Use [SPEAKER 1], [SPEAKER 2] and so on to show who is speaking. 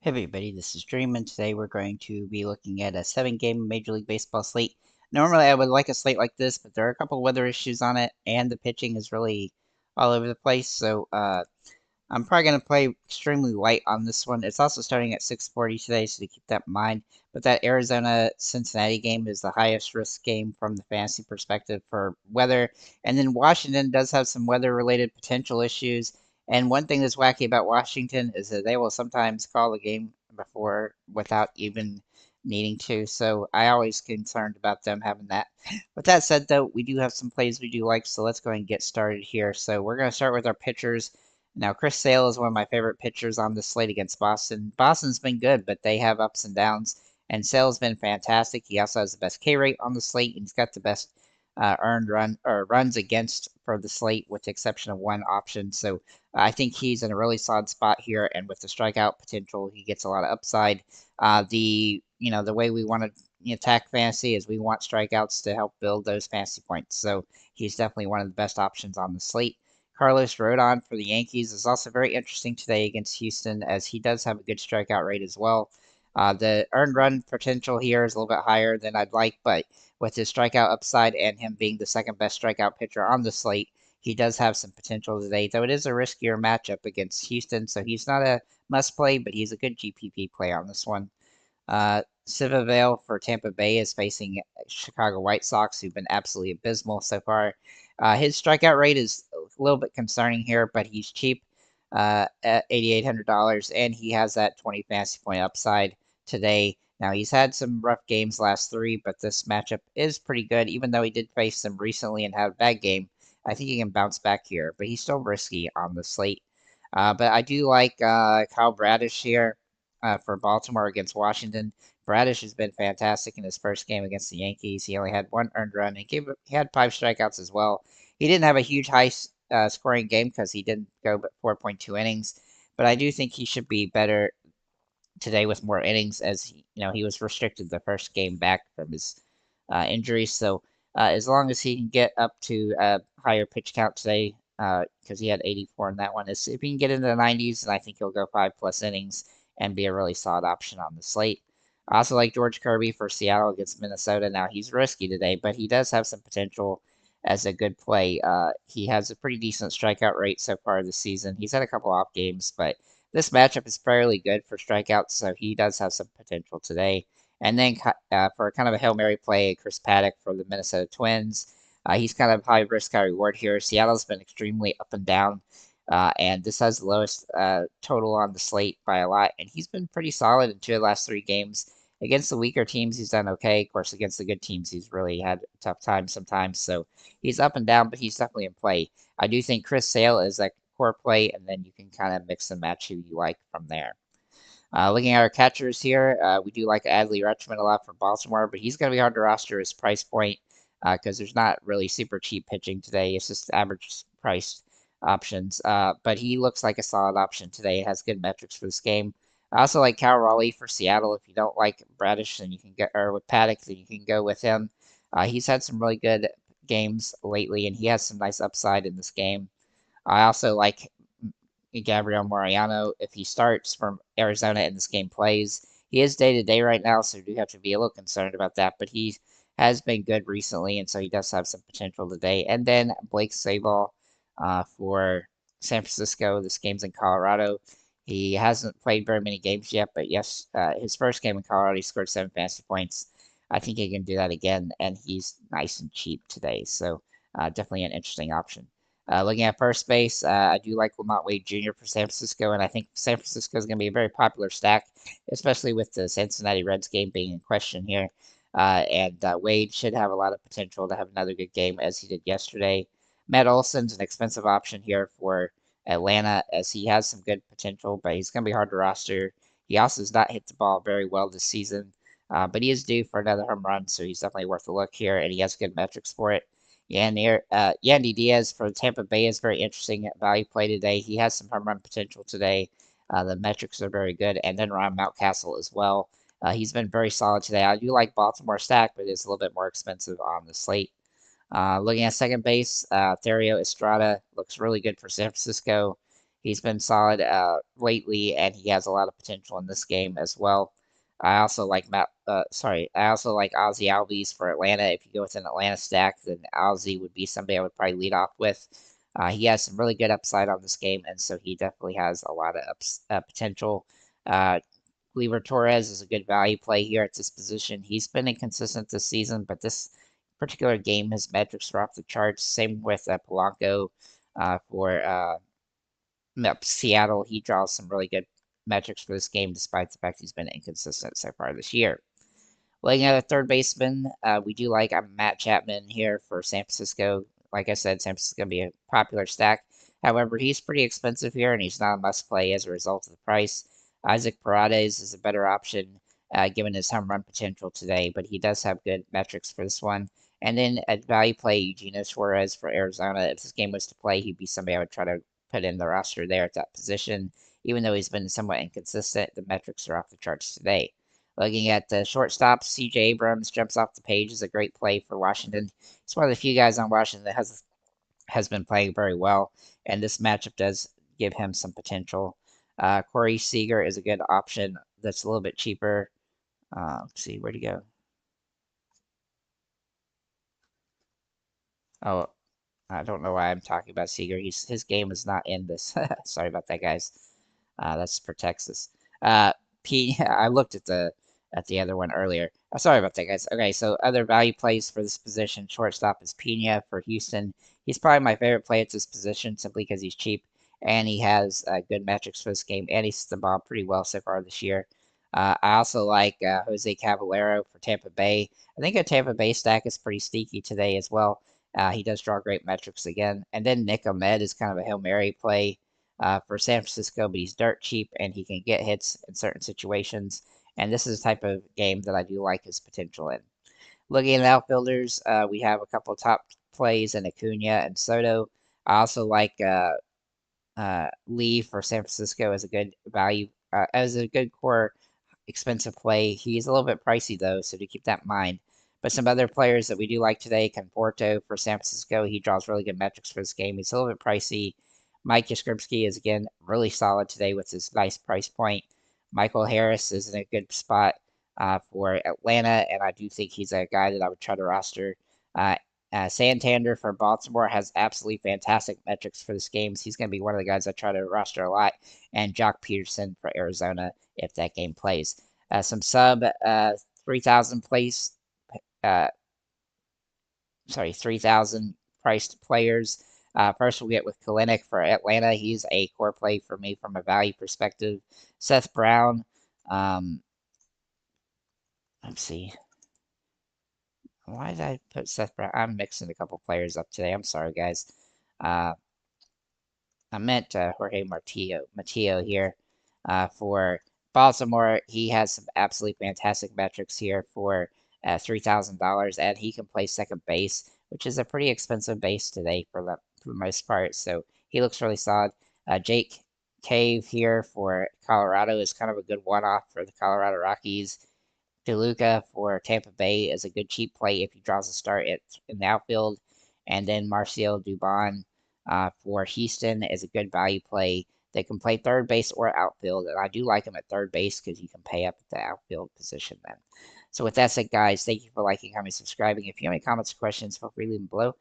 [SPEAKER 1] Hey everybody, this is Dream, and today we're going to be looking at a 7-game Major League Baseball slate. Normally I would like a slate like this, but there are a couple weather issues on it, and the pitching is really all over the place, so I'm probably going to play extremely light on this one. It's also starting at 6:40 today, so to keep that in mind. But that Arizona-Cincinnati game is the highest risk game from the fantasy perspective for weather. And then Washington does have some weather-related potential issues. And one thing that's wacky about Washington is that they will sometimes call the game before without even needing to. So I always concerned about them having that. With that said, though, we do have some plays we do like, so let's go ahead and get started here. So we're going to start with our pitchers. Now, Chris Sale is one of my favorite pitchers on the slate against Boston. Boston's been good, but they have ups and downs, and Sale's been fantastic. He also has the best K rate on the slate, and he's got the best earned run or runs against for the slate, with the exception of one option. So I think he's in a really solid spot here, and with the strikeout potential, he gets a lot of upside. The way we want to attack fantasy is we want strikeouts to help build those fantasy points. So he's definitely one of the best options on the slate. Carlos Rodon for the Yankees is also very interesting today against Houston, as he does have a good strikeout rate as well. The earned run potential here is a little bit higher than I'd like, but with his strikeout upside and him being the second best strikeout pitcher on the slate, he does have some potential today, though it is a riskier matchup against Houston, so he's not a must play, but he's a good GPP play on this one. Siva Vale for Tampa Bay is facing Chicago White Sox, who've been absolutely abysmal so far. His strikeout rate is a little bit concerning here, but he's cheap at $8,800, and he has that 20 fantasy point upside today. Now, he's had some rough games last three, but this matchup is pretty good, even though he did face them recently and had a bad game. I think he can bounce back here, but he's still risky on the slate. But I do like Kyle Bradish here for Baltimore against Washington. Bradish has been fantastic in his first game against the Yankees. He only had one earned run. He had five strikeouts as well. He didn't have a huge high scoring game because he didn't go but 4.2 innings. But I do think he should be better today with more innings, as he was restricted the first game back from his injury. So as long as he can get up to a higher pitch count today, because he had 84 in that one, if he can get into the 90s, then I think he'll go 5+ innings and be a really solid option on the slate. I also like George Kirby for Seattle against Minnesota. Now, he's risky today, but he does have some potential as a good play. He has a pretty decent strikeout rate so far this season. He's had a couple off games, but this matchup is fairly good for strikeouts, so he does have some potential today. And then for kind of a Hail Mary play, Chris Paddock for the Minnesota Twins. He's kind of high risk, high reward here. Seattle's been extremely up and down, and this has the lowest total on the slate by a lot. And he's been pretty solid in two of the last three games. Against the weaker teams, he's done okay. Of course, against the good teams, he's really had a tough time sometimes. So he's up and down, but he's definitely in play. I do think Chris Sale is a core play, and then you can kind of mix and match who you like from there. Looking at our catchers here, we do like Adley Rutschman a lot for Baltimore, but he's going to be hard to roster his price point because there's not really super cheap pitching today. It's just average priced options. But he looks like a solid option today. It has good metrics for this game. I also like Cal Raleigh for Seattle. If you don't like Bradish, then you can get, or with Paddock, then you can go with him. He's had some really good games lately, and he has some nice upside in this game. I also like Gabriel Mariano if he starts from Arizona and this game plays. He is day to day right now, so you do have to be a little concerned about that. But he has been good recently, and so he does have some potential today. And then Blake Sabol for San Francisco. This game's in Colorado. He hasn't played very many games yet, but yes, his first game in Colorado, he scored 7 fantasy points. I think he can do that again, and he's nice and cheap today. So definitely an interesting option. Looking at first base, I do like Lamont Wade Jr. for San Francisco, and I think San Francisco is going to be a very popular stack, especially with the Cincinnati Reds game being in question here. And Wade should have a lot of potential to have another good game as he did yesterday. Matt Olson's an expensive option here for Atlanta, as he has some good potential, but he's going to be hard to roster. He also has not hit the ball very well this season, but he is due for another home run, so he's definitely worth a look here, and he has good metrics for it. Yandy Diaz for Tampa Bay is very interesting at value play today. He has some home run potential today. The metrics are very good. And then Ryan Mountcastle as well. He's been very solid today. I do like Baltimore stack, but it's a little bit more expensive on the slate. Looking at second base, Thairo Estrada looks really good for San Francisco. He's been solid lately, and he has a lot of potential in this game as well. I also like I also like Ozzy Albies for Atlanta. If you go with an Atlanta stack, then Ozzy would be somebody I would probably lead off with. He has some really good upside on this game, and so he definitely has a lot of potential. Uh, Gleyber Torres is a good value play here at this position. He's been inconsistent this season, but this particular game, his metrics are off the charts. Same with Polanco for Seattle. He draws some really good metrics for this game, despite the fact he's been inconsistent so far this year. Looking at a third baseman, we do like Matt Chapman here for San Francisco. Like I said, San Francisco is going to be a popular stack. However, he's pretty expensive here, and he's not a must play as a result of the price. Isaac Paredes is a better option given his home run potential today, but he does have good metrics for this one. And then at value play, Eugenio Suarez for Arizona. If this game was to play, he'd be somebody I would try to put in the roster there at that position. Even though he's been somewhat inconsistent, the metrics are off the charts today. Looking at the shortstop, C.J. Abrams jumps off the page is a great play for Washington. He's one of the few guys on Washington that has been playing very well, and this matchup does give him some potential. Corey Seager is a good option that's a little bit cheaper. Let's see, where'd he go? Oh, I don't know why I'm talking about Seager. His game is not in this. Sorry about that, guys. That's for Texas. I looked at the other one earlier. Sorry about that, guys. Okay, so other value plays for this position. Shortstop is Pena for Houston. He's probably my favorite play at this position simply because he's cheap and he has good metrics for this game, and he's the ball pretty well so far this year. I also like Jose Caballero for Tampa Bay. I think a Tampa Bay stack is pretty sneaky today as well. He does draw great metrics again. And then Nick Ahmed is kind of a Hail Mary play for San Francisco, but he's dirt cheap and he can get hits in certain situations. And this is the type of game that I do like his potential in. Looking at outfielders, we have a couple of top plays in Acuna and Soto. I also like Lee for San Francisco as a good value, as a good core expensive play. He's a little bit pricey though, so to keep that in mind. But some other players that we do like today, Conforto for San Francisco. He draws really good metrics for this game. He's a little bit pricey. Mike Yastrzemski is again really solid today with his nice price point. Michael Harris is in a good spot for Atlanta, and I do think he's a guy that I would try to roster. Uh, Santander for Baltimore has absolutely fantastic metrics for this game. So he's going to be one of the guys I try to roster a lot. And Jock Peterson for Arizona if that game plays. Some sub 3,000 place, uh, 3,000 priced players. First, we'll get with Kalinick for Atlanta. He's a core play for me from a value perspective. Seth Brown. Um, let's see. Why did I put Seth Brown? I'm mixing a couple players up today. I'm sorry, guys. Uh, I meant Jorge Matillo here for Baltimore. He has some absolutely fantastic metrics here for $3,000, and he can play second base, which is a pretty expensive base today for the most part. So he looks really solid. Jake Cave here for Colorado is kind of a good one-off for the Colorado Rockies. DeLuca for Tampa Bay is a good cheap play if he draws a start in the outfield. And then Marcel Dubon for Houston is a good value play. They can play third base or outfield, and I do like him at third base because you can pay up at the outfield position then. So with that said, guys, thank you for liking, commenting, subscribing. If you have any comments or questions, feel free to leave them below.